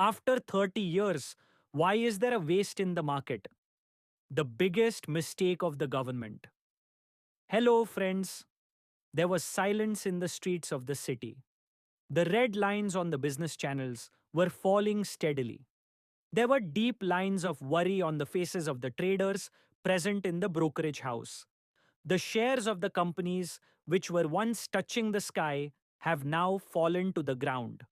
After 30 years, why is there a waste in the market? The biggest mistake of the government. Hello, friends. There was silence in the streets of the city. The red lines on the business channels were falling steadily. There were deep lines of worry on the faces of the traders present in the brokerage house. The shares of the companies which were once touching the sky have now fallen to the ground.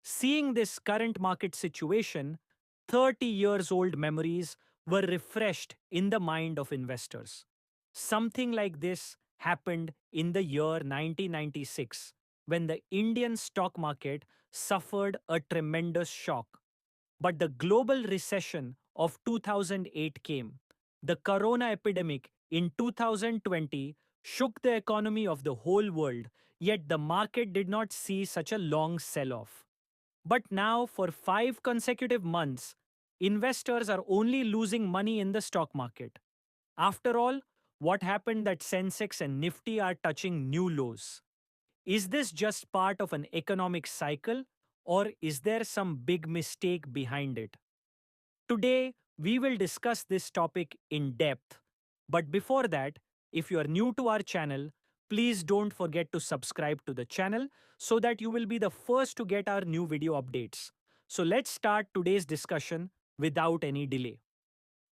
Seeing this current market situation, 30 years old memories were refreshed in the mind of investors. Something like this happened in the year 1996 when the Indian stock market suffered a tremendous shock. But the global recession of 2008 came. The corona epidemic in 2020 shook the economy of the whole world, yet the market did not see such a long sell off. But now, for 5 consecutive months, investors are only losing money in the stock market. After all, what happened that Sensex and Nifty are touching new lows? Is this just part of an economic cycle, or is there some big mistake behind it? Today, we will discuss this topic in depth. But before that, if you are new to our channel, please don't forget to subscribe to the channel so that you will be the first to get our new video updates. So let's start today's discussion without any delay.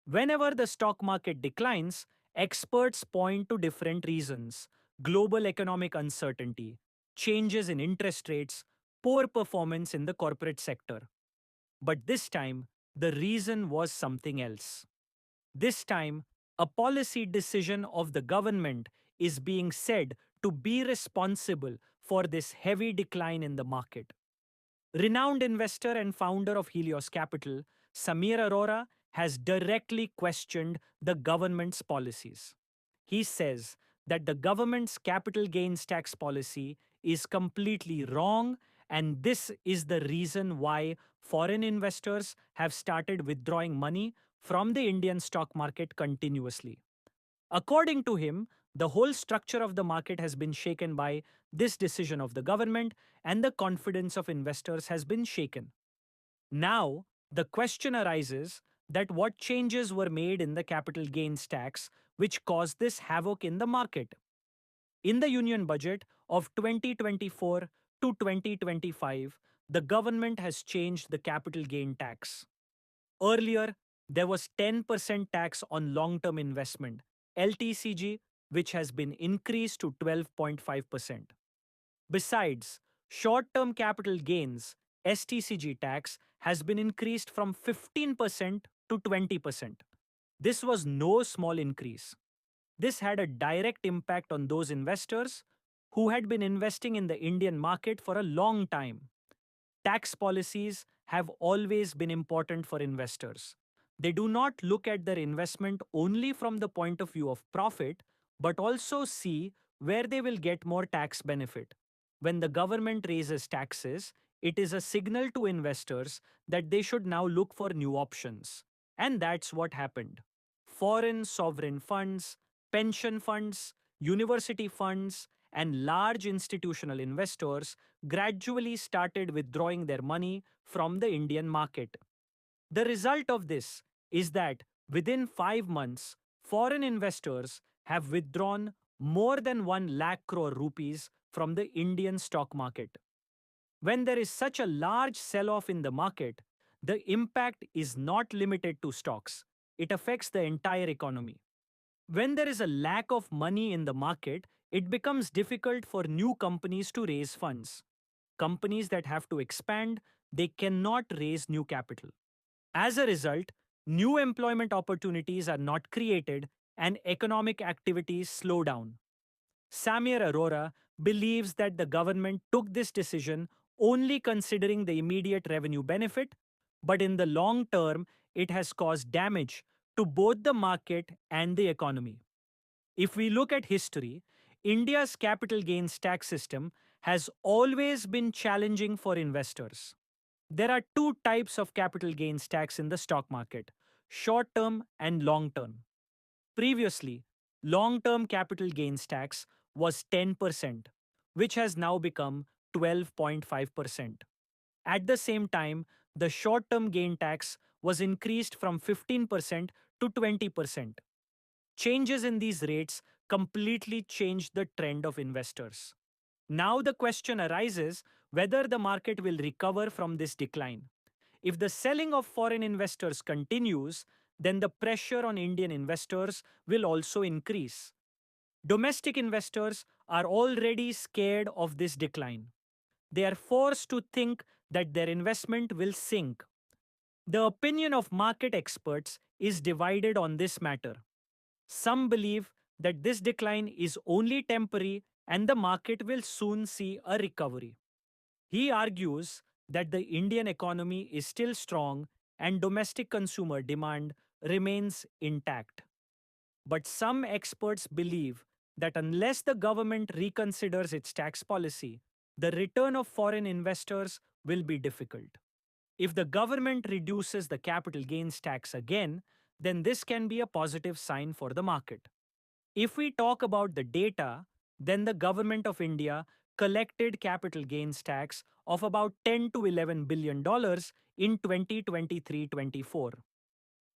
Whenever the stock market declines, experts point to different reasons: global economic uncertainty, changes in interest rates, poor performance in the corporate sector. But this time, the reason was something else. This time, a policy decision of the government is being said to be responsible for this heavy decline in the market. Renowned investor and founder of Helios Capital, Samir Arora, has directly questioned the government's policies. He says that the government's capital gains tax policy is completely wrong, and this is the reason why foreign investors have started withdrawing money from the Indian stock market continuously. According to him, the whole structure of the market has been shaken by this decision of the government, and the confidence of investors has been shaken. Now, the question arises that what changes were made in the capital gains tax which caused this havoc in the market. In the Union Budget of 2024 to 2025, the government has changed the capital gain tax. Earlier, there was 10% tax on long-term investment, LTCG, which has been increased to 12.5%. Besides, short-term capital gains, STCG tax, has been increased from 15% to 20%. This was no small increase. This had a direct impact on those investors who had been investing in the Indian market for a long time. Tax policies have always been important for investors. They do not look at their investment only from the point of view of profit, but also see where they will get more tax benefit. When the government raises taxes, it is a signal to investors that they should now look for new options. And that's what happened. Foreign sovereign funds, pension funds, university funds, and large institutional investors gradually started withdrawing their money from the Indian market. The result of this is that within 5 months, foreign investors have withdrawn more than 1 lakh crore rupees from the Indian stock market. When there is such a large sell-off in the market, the impact is not limited to stocks. It affects the entire economy. When there is a lack of money in the market, it becomes difficult for new companies to raise funds. Companies that have to expand, they cannot raise new capital. As a result, new employment opportunities are not created and economic activities slow down. Samir Arora believes that the government took this decision only considering the immediate revenue benefit, but in the long term, it has caused damage to both the market and the economy. If we look at history, India's capital gains tax system has always been challenging for investors. There are two types of capital gains tax in the stock market: short-term and long-term. Previously, long-term capital gains tax was 10%, which has now become 12.5%. At the same time, the short-term gain tax was increased from 15% to 20%. Changes in these rates completely changed the trend of investors. Now the question arises whether the market will recover from this decline. If the selling of foreign investors continues, then the pressure on Indian investors will also increase. Domestic investors are already scared of this decline. They are forced to think that their investment will sink. The opinion of market experts is divided on this matter. Some believe that this decline is only temporary and the market will soon see a recovery. He argues that the Indian economy is still strong and domestic consumer demand remains intact. But some experts believe that unless the government reconsiders its tax policy, the return of foreign investors will be difficult. If the government reduces the capital gains tax again, then this can be a positive sign for the market. If we talk about the data, then the government of India collected capital gains tax of about $10 to $11 billion in 2023-24.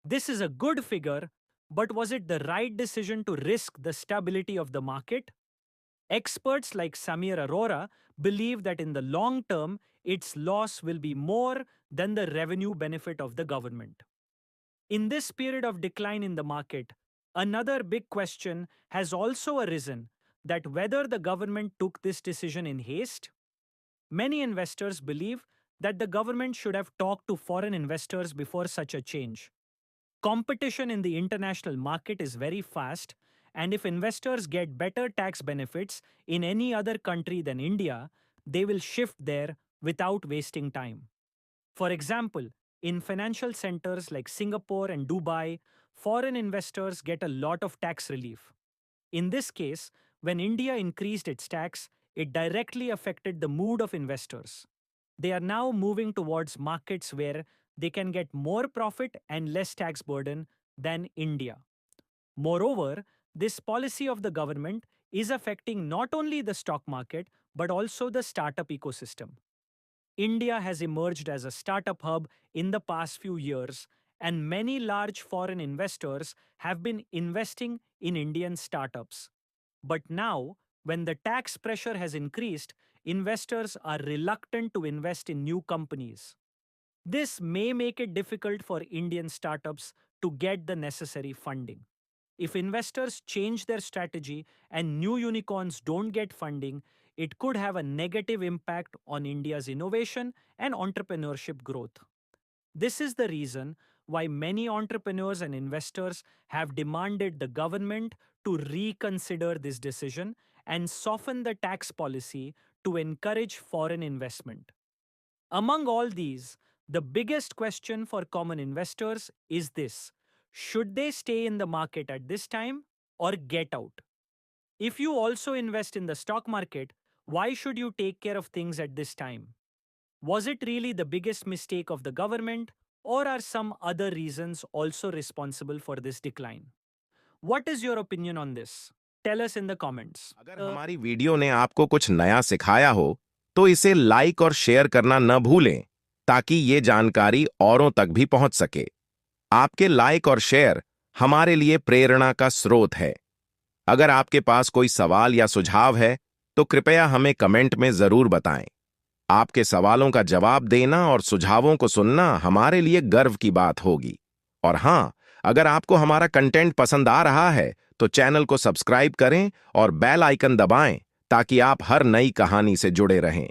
This is a good figure, but was it the right decision to risk the stability of the market? Experts like Samir Arora believe that in the long term, its loss will be more than the revenue benefit of the government. In this period of decline in the market, another big question has also arisen that whether the government took this decision in haste. Many investors believe that the government should have talked to foreign investors before such a change. Competition in the international market is very fast, and if investors get better tax benefits in any other country than India, they will shift there without wasting time. For example, in financial centers like Singapore and Dubai, foreign investors get a lot of tax relief. In this case, when India increased its tax, it directly affected the mood of investors. They are now moving towards markets where they can get more profit and less tax burden than India. Moreover, this policy of the government is affecting not only the stock market but also the startup ecosystem. India has emerged as a startup hub in the past few years, and many large foreign investors have been investing in Indian startups. But now, when the tax pressure has increased, investors are reluctant to invest in new companies. This may make it difficult for Indian startups to get the necessary funding. If investors change their strategy and new unicorns don't get funding, it could have a negative impact on India's innovation and entrepreneurship growth. This is the reason why many entrepreneurs and investors have demanded the government to reconsider this decision and soften the tax policy to encourage foreign investment. Among all these, the biggest question for common investors is this: should they stay in the market at this time or get out? If you also invest in the stock market, why should you take care of things at this time? Was it really the biggest mistake of the government, or are some other reasons also responsible for this decline? What is your opinion on this? Tell us in the comments. अगर हमारी video ने आपको कुछ नया सिखाया हो तो इसे लाइक और शेयर करना न भूलें ताकि ये जानकारी औरों तक भी पहुंच सके। आपके लाइक और शेयर हमारे लिए प्रेरणा का स्रोत है। अगर आपके पास कोई सवाल या सुझाव है तो कृपया हमें कमेंट में जरूर बताएं। आपके सवालों का जवाब देना और सुझावों को सुनना हमारे लिए गर्व की बात होगी। और हां, अगर आपको हमारा कंटेंट पसंद आ रहा है तो चैनल को सब्सक्राइब करें और बेल आइकन दबाएं ताकि आप हर नई कहानी से जुड़े रहें।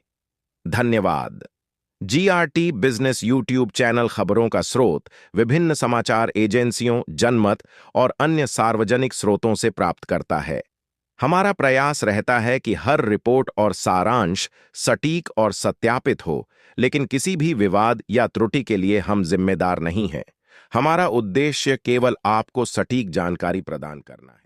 धन्यवाद। GRT बिजनेस यूट्यूब चैनल खबरों का स्रोत विभिन्न समाचार एजेंसियों, जनमत और अन्य सार्वजनिक स्रोतों से प्राप्त करता है। हमारा प्रयास रहता है कि हर रिपोर्ट और सारांश सटीक और सत्यापित हो, लेकिन किसी भी विवाद या त्रुटि के लिए हम जिम्मेदार नहीं हैं। हमारा उद्देश्य केवल आपको सटीक जानकारी प्रदान करना है।